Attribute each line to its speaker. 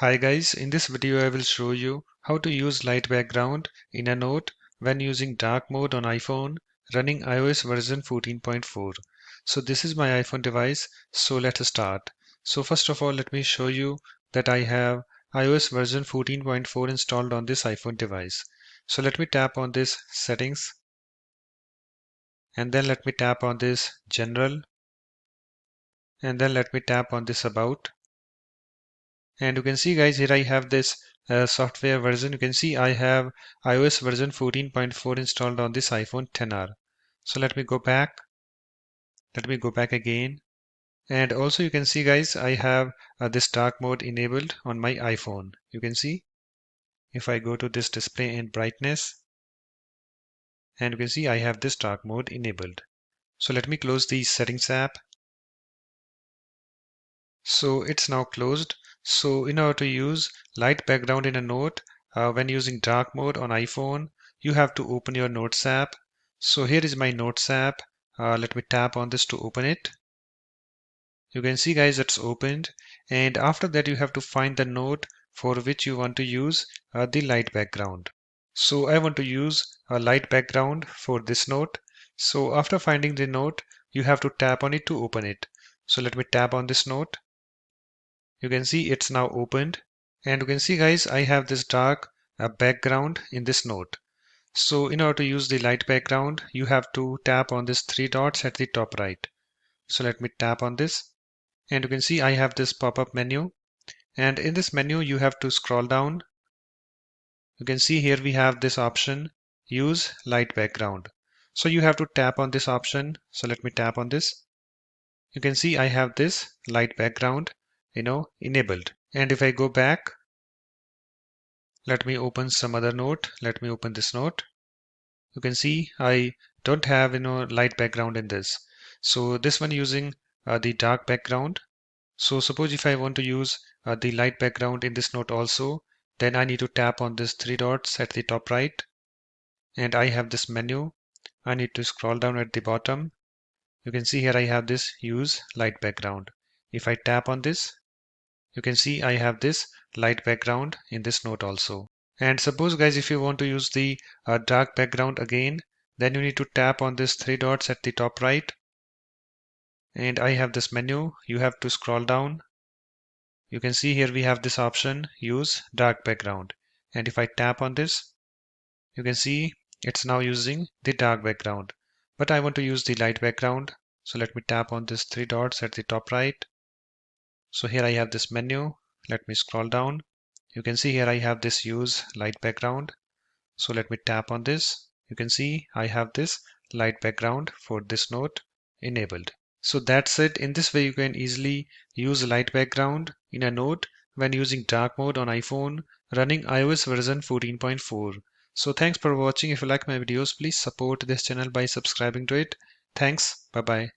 Speaker 1: Hi guys, in this video I will show you how to use light background in a note when using dark mode on iPhone running iOS version 14.4. So this is my iPhone device, so let's start. So first of all let me show you that I have iOS version 14.4 installed on this iPhone device. So let me tap on this settings and then let me tap on this general and then let me tap on this about. And you can see guys, here I have this software version. You can see I have iOS version 14.4 installed on this iPhone XR. So let me go back. Let me go back again. And also you can see guys, I have this dark mode enabled on my iPhone. You can see if I go to this display and brightness, and you can see I have this dark mode enabled. So let me close the settings app. So it's now closed. So in order to use light background in a note, when using dark mode on iPhone, you have to open your Notes app. So here is my Notes app. Let me tap on this to open it. You can see guys, it's opened. And after that, you have to find the note for which you want to use the light background. So I want to use a light background for this note. So after finding the note, you have to tap on it to open it. So let me tap on this note. You can see it's now opened, and you can see guys, I have this dark background in this note. So in order to use the light background, you have to tap on this three dots at the top right. So let me tap on this, and you can see I have this pop-up menu, and in this menu you have to scroll down. You can see here we have this option, use light background. So you have to tap on this option. So let me tap on this. You can see I have this light background enabled. And if I go back, let me open some other note. Let me open this note. You can see I don't have light background in this. So this one using the dark background. So suppose if I want to use the light background in this note also, then I need to tap on this three dots at the top right. And I have this menu. I need to scroll down at the bottom. You can see here I have this use light background. If I tap on this, you can see I have this light background in this note also. And suppose guys, if you want to use the dark background again, then you need to tap on this three dots at the top right. And I have this menu. You have to scroll down. You can see here we have this option, use dark background. And if I tap on this, you can see it's now using the dark background. But I want to use the light background. So let me tap on this three dots at the top right. So here I have this menu. Let me scroll down. You can see here I have this use light background. So let me tap on this. You can see I have this light background for this note enabled. So that's it. In this way you can easily use light background in a note when using dark mode on iPhone running iOS version 14.4. So thanks for watching. If you like my videos, please support this channel by subscribing to it. Thanks. Bye bye.